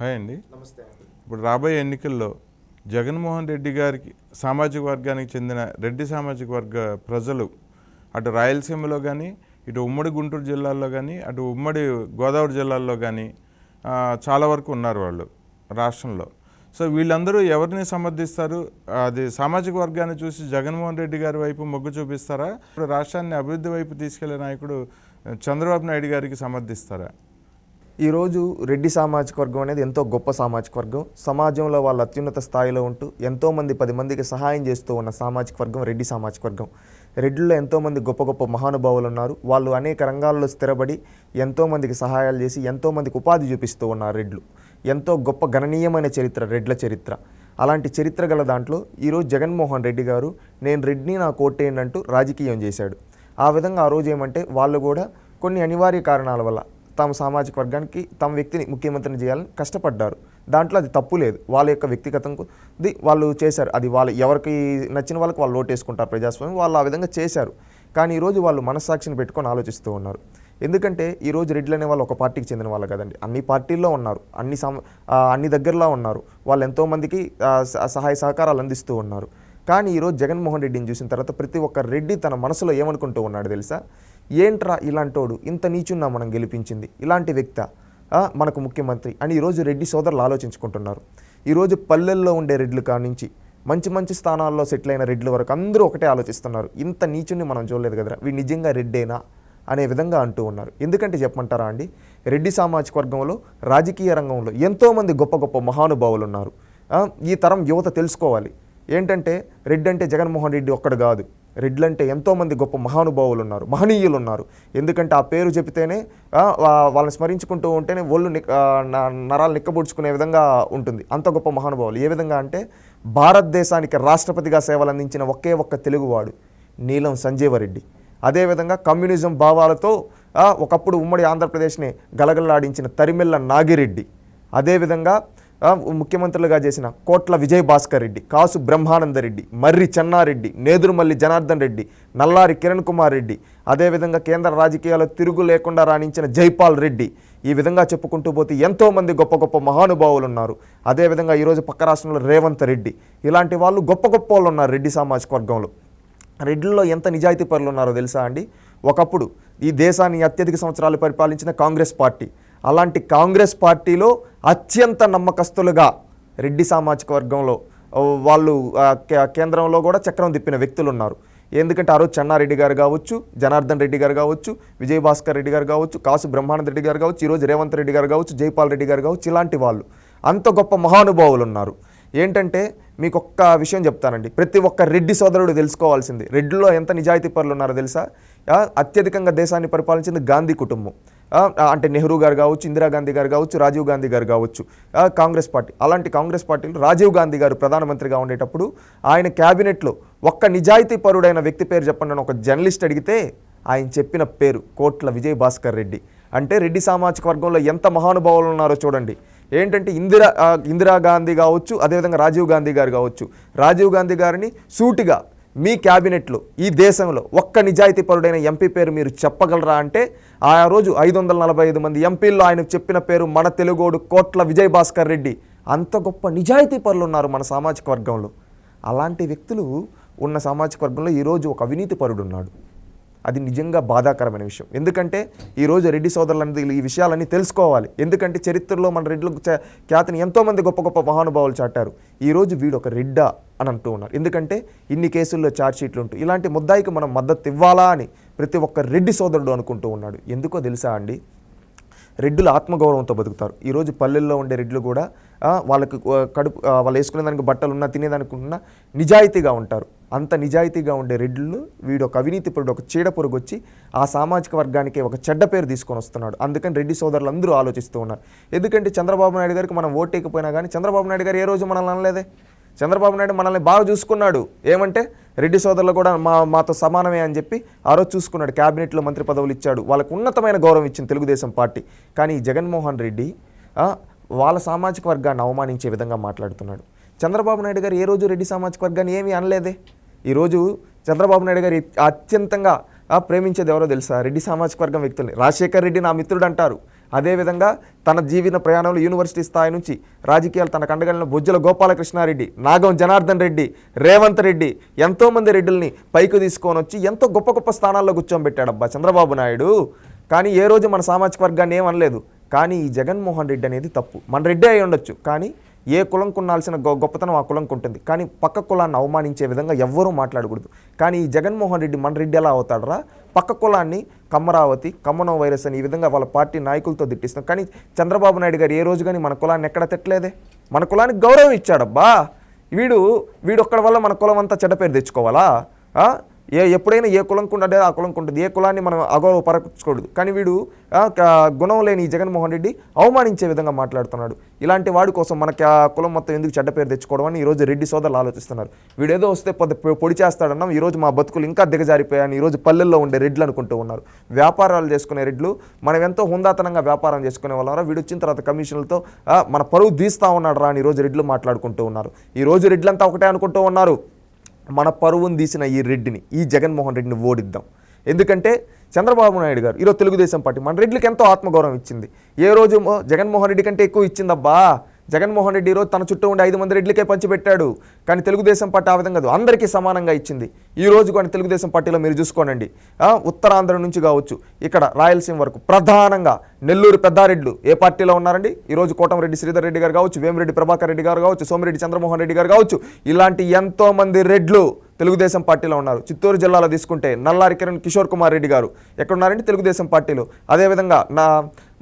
Hi అండి. నమస్తే అండి. ఇప్పుడు రాబోయే ఎన్నికల్లో జగన్మోహన్ రెడ్డి గారికి సామాజిక వర్గానికి చెందిన రెడ్డి సామాజిక వర్గ ప్రజలు అటు రాయలసీమలో కానీ, ఇటు ఉమ్మడి గుంటూరు జిల్లాల్లో కానీ, అటు ఉమ్మడి గోదావరి జిల్లాల్లో కానీ చాలా వరకు ఉన్నారు వాళ్ళు రాష్ట్రంలో. సో వీళ్ళందరూ ఎవరిని సమర్థిస్తారు? అది సామాజిక వర్గాన్ని చూసి జగన్మోహన్ రెడ్డి గారి వైపు మొగ్గు చూపిస్తారా? ఇప్పుడు రాష్ట్రాన్ని అభివృద్ధి వైపు తీసుకెళ్లే నాయకుడు చంద్రబాబు నాయుడు గారికి సమర్థిస్తారా? ఈరోజు రెడ్డి సామాజిక వర్గం అనేది ఎంతో గొప్ప సామాజిక వర్గం. సమాజంలో వాళ్ళ అత్యున్నత స్థాయిలో ఉంటూ ఎంతోమంది 10 మందికి సహాయం చేస్తూ ఉన్న సామాజిక వర్గం రెడ్డి సామాజిక వర్గం. రెడ్డిలో ఎంతోమంది గొప్ప గొప్ప మహానుభావులు ఉన్నారు. వాళ్ళు అనేక రంగాల్లో స్థిరపడి ఎంతోమందికి సహాయాలు చేసి ఎంతోమందికి ఉపాధి చూపిస్తూ ఉన్నారు. రెడ్లు ఎంతో గొప్ప గణనీయమైన చరిత్ర రెడ్ల చరిత్ర. అలాంటి చరిత్ర గల దాంట్లో ఈరోజు జగన్మోహన్ రెడ్డి గారు నేను రెడ్డిని నా కోటేయండి అంటూ రాజకీయం చేశాడు. ఆ విధంగా ఆ రోజు ఏమంటే వాళ్ళు కూడా కొన్ని అనివార్య కారణాల వల్ల తమ సామాజిక వర్గానికి తమ వ్యక్తిని ముఖ్యమంత్రిని చేయాలని కష్టపడ్డారు. దాంట్లో అది తప్పు లేదు. వాళ్ళ యొక్క వ్యక్తిగతంది వాళ్ళు చేశారు. అది వాళ్ళు ఎవరికి నచ్చిన వాళ్ళకి వాళ్ళు ఓటేసుకుంటారు. ప్రజాస్వామ్యం వాళ్ళు ఆ విధంగా చేశారు. కానీ ఈరోజు వాళ్ళు మనస్సాక్షిని పెట్టుకొని ఆలోచిస్తూ ఉన్నారు. ఎందుకంటే ఈరోజు రెడ్లు అనే వాళ్ళు ఒక పార్టీకి చెందిన వాళ్ళు కదండి. అన్ని పార్టీల్లో ఉన్నారు, అన్ని దగ్గరలో ఉన్నారు. వాళ్ళు ఎంతోమందికి సహాయ సహకారాలు అందిస్తూ ఉన్నారు. కానీ ఈరోజు జగన్మోహన్ రెడ్డిని చూసిన తర్వాత ప్రతి ఒక్క రెడ్డి తన మనసులో ఏమనుకుంటూ ఉన్నాడు తెలుసా? ఏంట్రా ఇలాంటోడు, ఇంత నీచున్నా మనం గెలిపించింది, ఇలాంటి వ్యక్తి మనకు ముఖ్యమంత్రి అని ఈరోజు రెడ్డి సోదరులు ఆలోచించుకుంటున్నారు. ఈరోజు పల్లెల్లో ఉండే రెడ్లు కానించి మంచి మంచి స్థానాల్లో సెటిల్ అయిన రెడ్ల వరకు అందరూ ఒకటే ఆలోచిస్తున్నారు. ఇంత నీచుని మనం చూడలేదు కదరా, వీడు నిజంగా రెడ్డేనా అనే విధంగా అంటూ ఉన్నారు. ఎందుకంటే చెప్పమంటారా అండి, రెడ్డి సామాజిక వర్గంలో రాజకీయ రంగంలో ఎంతోమంది గొప్ప గొప్ప మహానుభావులు ఉన్నారు. ఈ తరం యువత తెలుసుకోవాలి. ఏంటంటే రెడ్డి అంటే జగన్మోహన్ రెడ్డి ఒక్కడు కాదు. రెడ్లు అంటే ఎంతోమంది గొప్ప మహానుభావులు ఉన్నారు, మహనీయులు ఉన్నారు. ఎందుకంటే ఆ పేరు చెబితేనే వాళ్ళని స్మరించుకుంటూ ఉంటేనే ఒళ్ళు నరాలు నిక్కబొడుచుకునే విధంగా ఉంటుంది. అంత గొప్ప మహానుభావులు. ఏ విధంగా అంటే భారతదేశానికి రాష్ట్రపతిగా సేవలు అందించిన ఒకే ఒక్క తెలుగువాడు నీలం సంజీవరెడ్డి. అదేవిధంగా కమ్యూనిజం భావాలతో ఒకప్పుడు ఉమ్మడి ఆంధ్రప్రదేశ్ని గలగలలాడించిన తరిమెల్ల నాగిరెడ్డి. అదేవిధంగా ముఖ్యమంత్రులుగా చేసిన కోట్ల విజయభాస్కర్ రెడ్డి, కాసు బ్రహ్మానందరెడ్డి, మర్రి చెన్నారెడ్డి, నేదురుమల్లి జనార్దన్ రెడ్డి, నల్లారి కిరణ్ కుమార్ రెడ్డి, అదేవిధంగా కేంద్ర రాజకీయాల్లో తిరుగు లేకుండా రాణించిన జైపాల్ రెడ్డి. ఈ విధంగా చెప్పుకుంటూ పోతే ఎంతోమంది గొప్ప గొప్ప మహానుభావులు ఉన్నారు. అదేవిధంగా ఈరోజు పక్క రాష్ట్రంలో రేవంత్ రెడ్డి, ఇలాంటి వాళ్ళు గొప్ప గొప్ప వాళ్ళు ఉన్నారు రెడ్డి సామాజిక వర్గంలో. రెడ్లలో ఎంత నిజాయితీ పరులు ఉన్నారో తెలుసా అండి? ఒకప్పుడు ఈ దేశాన్ని అత్యధిక సంవత్సరాలు పరిపాలించిన కాంగ్రెస్ పార్టీ, అలాంటి కాంగ్రెస్ పార్టీలో అత్యంత నమ్మకస్తులుగా రెడ్డి సామాజిక వర్గంలో వాళ్ళు కేంద్రంలో కూడా చక్రం తిప్పిన వ్యక్తులు ఉన్నారు. ఎందుకంటే ఆ రోజు చెన్నారెడ్డి గారు కావచ్చు, జనార్దన్ రెడ్డి గారు కావచ్చు, విజయభాస్కర్ రెడ్డి గారు కావచ్చు, కాసు బ్రహ్మానంద రెడ్డి గారు కావచ్చు, ఈరోజు రేవంత్ రెడ్డి గారు కావచ్చు, జైపాల్ రెడ్డి గారు కావచ్చు, ఇలాంటి వాళ్ళు అంత గొప్ప మహానుభావులు ఉన్నారు. ఏంటంటే మీకు ఒక్క విషయం చెప్తానండి, ప్రతి ఒక్క రెడ్డి సోదరుడు తెలుసుకోవాల్సింది రెడ్డిలో ఎంత నిజాయితీ పరులు ఉన్నారో తెలుసా? అత్యధికంగా దేశాన్ని పరిపాలించింది గాంధీ కుటుంబం. అంటే నెహ్రూ గారు కావచ్చు, ఇందిరాగాంధీ గారు కావచ్చు, రాజీవ్ గాంధీ గారు కావచ్చు, కాంగ్రెస్ పార్టీ. అలాంటి కాంగ్రెస్ పార్టీలో రాజీవ్ గాంధీ గారు ప్రధానమంత్రిగా ఉండేటప్పుడు ఆయన క్యాబినెట్లో ఒక్క నిజాయితీ పరుడైన వ్యక్తి పేరు చెప్పండి అని ఒక జర్నలిస్ట్ అడిగితే ఆయన చెప్పిన పేరు కోట్ల విజయభాస్కర్ రెడ్డి. అంటే రెడ్డి సామాజిక వర్గంలో ఎంత మహానుభావులు ఉన్నారో చూడండి. ఏంటంటే ఇందిరాగాంధీ కావచ్చు, అదేవిధంగా రాజీవ్ గాంధీ గారు కావచ్చు. రాజీవ్ గాంధీ గారిని సూటిగా మీ క్యాబినెట్లో ఈ దేశంలో ఒక్క నిజాయితీ పరుడైన ఎంపీ పేరు మీరు చెప్పగలరా అంటే ఆ రోజు 545 మంది ఎంపీల్లో ఆయన చెప్పిన పేరు మన తెలుగోడు కోట్ల విజయభాస్కర్ రెడ్డి. అంత గొప్ప నిజాయితీ పరులు ఉన్నారు మన సామాజిక వర్గంలో. అలాంటి వ్యక్తులు ఉన్న సామాజిక వర్గంలో ఈరోజు ఒక అవినీతి పరుడు ఉన్నాడు. అది నిజంగా బాధాకరమైన విషయం. ఎందుకంటే ఈరోజు రెడ్డి సోదరులందరూ ఈ విషయాలన్నీ తెలుసుకోవాలి. ఎందుకంటే చరిత్రలో మన రెడ్లకు ఖ్యాతిని ఎంతోమంది గొప్ప గొప్ప మహానుభావులు చాటారు. ఈరోజు వీడు ఒక రెడ్డా అని అంటూ ఉన్నారు. ఎందుకంటే ఇన్ని కేసుల్లో ఛార్జ్షీట్లు ఉంటూ ఇలాంటి ముద్దాయికి మనం మద్దతు ఇవ్వాలా అని ప్రతి ఒక్క రెడ్డి సోదరుడు అనుకుంటూ ఉన్నాడు. ఎందుకో తెలుసా అండి, రెడ్డులు ఆత్మగౌరవంతో బతుకుతారు. ఈరోజు పల్లెల్లో ఉండే రెడ్లు కూడా వాళ్ళకి వాళ్ళు వేసుకునే దానికి బట్టలు ఉన్నా, తినేదానికి ఉన్నా నిజాయితీగా ఉంటారు. అంత నిజాయితీగా ఉండే రెడ్లు వీడు ఒక అవినీతి పరుడు, ఒక చీడ పురుగు వచ్చి ఆ సామాజిక వర్గానికి ఒక చెడ్డ పేరు తీసుకొని వస్తున్నాడు. అందుకని రెడ్డి సోదరులు అందరూ ఆలోచిస్తూ ఉన్నారు. ఎందుకంటే చంద్రబాబు నాయుడు గారికి మనం ఓటేకపోయినా కానీ చంద్రబాబు నాయుడు గారు ఏ రోజు మనల్ని అనలేదే. చంద్రబాబు నాయుడు మనల్ని బాగా చూసుకున్నాడు. ఏమంటే రెడ్డి సోదరులు కూడా మాతో సమానమే అని చెప్పి ఆ రోజు చూసుకున్నాడు. క్యాబినెట్లో మంత్రి పదవులు ఇచ్చాడు. వాళ్ళకు ఉన్నతమైన గౌరవం ఇచ్చింది తెలుగుదేశం పార్టీ. కానీ జగన్మోహన్ రెడ్డి వాళ్ళ సామాజిక వర్గాన్ని అవమానించే విధంగా మాట్లాడుతున్నాడు. చంద్రబాబు నాయుడు గారు ఏ రోజు రెడ్డి సామాజిక వర్గాన్ని ఏమీ అనలేదే. ఈరోజు చంద్రబాబు నాయుడు గారు అత్యంతంగా ప్రేమించేది ఎవరో తెలుసా? రెడ్డి సామాజిక వర్గం వ్యక్తుల్ని. రాజశేఖర్ రెడ్డి నా మిత్రుడు అంటారు. అదేవిధంగా తన జీవన ప్రయాణంలో యూనివర్సిటీ స్థాయి నుంచి రాజకీయాలు తన కండగలిన బొజ్జల గోపాలకృష్ణారెడ్డి, నాగం జనార్దన్ రెడ్డి, రేవంత్ రెడ్డి ఎంతోమంది రెడ్డిల్ని పైకి తీసుకొని వచ్చి ఎంతో గొప్ప గొప్ప స్థానాల్లో కూర్చోబెట్టాడబ్బా చంద్రబాబు నాయుడు. కానీ ఏ రోజు మన సామాజిక వర్గాన్ని ఏమనలేదు. కానీ ఈ జగన్మోహన్ రెడ్డి అనేది తప్పు. మన రెడ్డి అయి ఉండొచ్చు, కానీ ఏ కులంకు ఉండాల్సిన గొప్పతనం ఆ కులంకు ఉంటుంది. కానీ పక్క కులాన్ని అవమానించే విధంగా ఎవ్వరూ మాట్లాడకూడదు. కానీ ఈ జగన్మోహన్ రెడ్డి మన రెడ్డి ఎలా అవుతాడరా? పక్క కులాన్ని కమ్మరావతి, కమ్మనం వైరస్ అని ఈ విధంగా వాళ్ళ పార్టీ నాయకులతో తిట్టిస్తాం. కానీ చంద్రబాబు నాయుడు గారు ఏ రోజు కానీ మన కులాన్ని ఎక్కడ తిట్టలేదే. మన కులానికి గౌరవం ఇచ్చాడబ్బా. వీడొక్కడి వల్ల మన కులం అంతా చెడ్డ పేరు తెచ్చుకోవాలా? ఎప్పుడైనా ఏ కులంకు ఉండదే ఆ కులంకు ఉంటుంది. ఏ కులాన్ని మనం అగౌరవపరచకూడదు. కానీ వీడు గుణం లేని ఈ జగన్మోహన్ రెడ్డి అవమానించే విధంగా మాట్లాడుతున్నాడు. ఇలాంటి వాడి కోసం మనకి ఆ కులం మొత్తం ఎందుకు చెడ్డ పేరు తెచ్చుకోవడం అని ఈరోజు రెడ్డి సోదరులు ఆలోచిస్తున్నారు. వీడేదో వస్తే పొడి చేస్తాడన్నాం, ఈరోజు మా బతుకులు ఇంకా దిగజారిపోయాయని ఈరోజు పల్లెల్లో ఉండే రెడ్లు అనుకుంటూ ఉన్నారు. వ్యాపారాలు చేసుకునే రెడ్లు మనం ఎంతో హుందాతనంగా వ్యాపారం చేసుకునే వాళ్ళరా, వీడు వచ్చిన తర్వాత కమిషన్లతో మన పరువు తీస్తూ ఉన్నాడు రా అని ఈరోజు రెడ్లు మాట్లాడుకుంటూ ఉన్నారు. ఈరోజు రెడ్లంతా ఒకటే అనుకుంటూ ఉన్నారు, మన పరువును తీసిన ఈ రెడ్డిని, ఈ జగన్మోహన్ రెడ్డిని ఓడిద్దాం. ఎందుకంటే చంద్రబాబు నాయుడు గారు ఈరోజు తెలుగుదేశం పార్టీ మన రెడ్లకి ఎంతో ఆత్మగౌరవం ఇచ్చింది. ఏ రోజు జగన్మోహన్ రెడ్డి కంటే ఎక్కువ ఇచ్చిందబ్బా. జగన్మోహన్ రెడ్డి ఈరోజు తన చుట్టూ ఉండే 5 మంది రెడ్లకే పంచిపెట్టాడు. కానీ తెలుగుదేశం పార్టీ ఆ విధంగా కాదు, అందరికీ సమానంగా ఇచ్చింది. ఈ రోజు కానీ తెలుగుదేశం పార్టీలో మీరు చూసుకోనండి, ఉత్తరాంధ్ర నుంచి కావచ్చు, ఇక్కడ రాయలసీమ వరకు ప్రధానంగా నెల్లూరు పెద్దారెడ్లు ఏ పార్టీలో ఉన్నారండి? ఈరోజు కోటమిరెడ్డి శ్రీధర్ రెడ్డి గారు కావచ్చు, వేమిరెడ్డి ప్రభాకర్ రెడ్డి గారు కావచ్చు, సోమిరెడ్డి చంద్రమోహన్ రెడ్డి గారు కావచ్చు, ఇలాంటి ఎంతోమంది రెడ్లు తెలుగుదేశం పార్టీలో ఉన్నారు. చిత్తూరు జిల్లాలో తీసుకుంటే నల్లారి కిరణ్ కిషోర్ కుమార్ రెడ్డి గారు ఎక్కడున్నారండి? తెలుగుదేశం పార్టీలో. అదేవిధంగా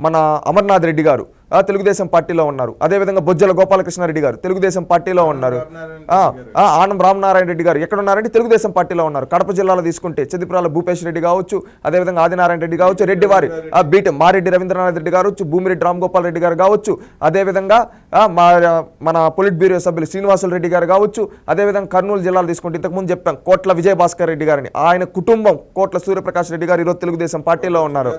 మన అమర్నాథ్ రెడ్డి గారు తెలుగుదేశం పార్టీలో ఉన్నారు. అదేవిధంగా బొజ్జల గోపాలకృష్ణారెడ్డి గారు తెలుగుదేశం పార్టీలో ఉన్నారు. ఆనం రామనారాయణ రెడ్డి గారు ఎక్కడున్నారంటే తెలుగుదేశం పార్టీలో ఉన్నారు. కడప జిల్లాలో తీసుకుంటే చెదిప్రాల భూపేష్ రెడ్డి కావచ్చు, అదేవిధంగా ఆదినారాయణ రెడ్డి కావచ్చు, రెడ్డి వారి మారెడ్డి రవీంద్రనాథ్ రెడ్డి గారు, భూమిరెడ్డి రామ్గోపాల్ రెడ్డి గారు కావచ్చు, అదేవిధంగా మన పొలిట్ బ్యూరో సభ్యులు శ్రీనివాసులు రెడ్డి గారు కావచ్చు, అదేవిధంగా కర్నూలు జిల్లాలో తీసుకుంటే ఇంతకుముందు చెప్పాం కోట్ల విజయభాస్కర్ రెడ్డి గారిని, ఆయన కుటుంబం కోట్ల సూర్యప్రకాష్ రెడ్డి గారు ఈరోజు తెలుగుదేశం పార్టీలో ఉన్నారు.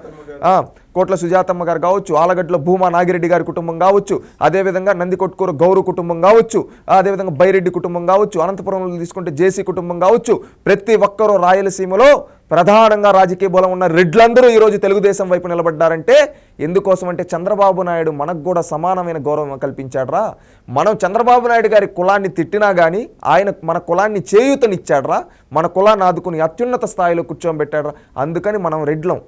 కోట్ల సుజాతమ్మ గారు కావచ్చు, ఆలగడ్డలో భూమా నాగిరెడ్డి గారి కుటుంబం కావచ్చు, అదేవిధంగా నందికొట్కూరు గౌరు కుటుంబం కావచ్చు, అదేవిధంగా బైరెడ్డి కుటుంబం కావచ్చు, అనంతపురంలో తీసుకుంటే జేసీ కుటుంబం కావచ్చు, ప్రతి ఒక్కరూ రాయలసీమలో ప్రధానంగా రాజకీయ బలం ఉన్న రెడ్లందరూ ఈరోజు తెలుగుదేశం వైపు నిలబడ్డారంటే ఎందుకోసం అంటే చంద్రబాబు నాయుడు మనకు కూడా సమానమైన గౌరవం కల్పించాడ్రా. మనం చంద్రబాబు నాయుడు గారి కులాన్ని తిట్టినా కానీ ఆయన మన కులాన్ని చేయూతనిచ్చాడ్రా, మన కులాన్ని ఆదుకుని అత్యున్నత స్థాయిలో కూర్చోబెట్టాడ్రా. అందుకని మనం రెడ్లం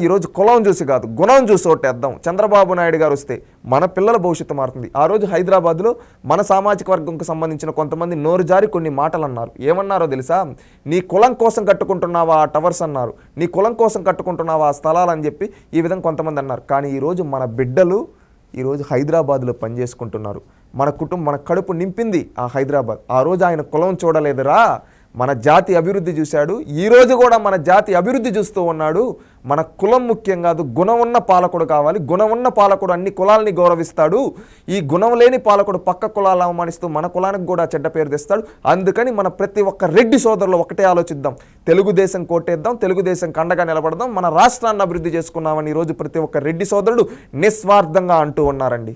ఈరోజు కులం చూసి కాదు గుణం చూసి ఓటేద్దాం. చంద్రబాబు నాయుడు గారు వస్తే మన పిల్లల భవిష్యత్తు మారుతుంది. ఆ రోజు హైదరాబాద్లో మన సామాజిక వర్గంకు సంబంధించిన కొంతమంది నోరు జారి కొన్ని మాటలు అన్నారు. ఏమన్నారో తెలుసా? నీ కులం కోసం కట్టుకుంటున్నావా ఆ టవర్స్ అన్నారు, నీ కులం కోసం కట్టుకుంటున్నావా ఆ స్థలాలు అని చెప్పి ఈ విధంగా కొంతమంది అన్నారు. కానీ ఈరోజు మన బిడ్డలు ఈరోజు హైదరాబాద్లో పనిచేసుకుంటున్నారు. మన కడుపు నింపింది ఆ హైదరాబాద్. ఆ రోజు ఆయన కులం చూడలేదురా, మన జాతి అభివృద్ధి చూశాడు. ఈరోజు కూడా మన జాతి అభివృద్ధి చూస్తూ ఉన్నాడు. మన కులం ముఖ్యం కాదు, గుణం ఉన్న పాలకుడు కావాలి. గుణం ఉన్న పాలకుడు అన్ని కులాలని గౌరవిస్తాడు. ఈ గుణం లేని పాలకుడు పక్క కులాలను అవమానిస్తూ మన కులానికి కూడా చెడ్డ పేరు తెస్తాడు. అందుకని మన ప్రతి ఒక్క రెడ్డి సోదరులు ఒకటే ఆలోచిద్దాం, తెలుగుదేశం కోటేద్దాం, తెలుగుదేశం కండగా నిలబడదాం, మన రాష్ట్రాన్ని అభివృద్ధి చేసుకున్నామని ఈరోజు ప్రతి ఒక్క రెడ్డి సోదరుడు నిస్వార్థంగా అంటూ ఉన్నారండి.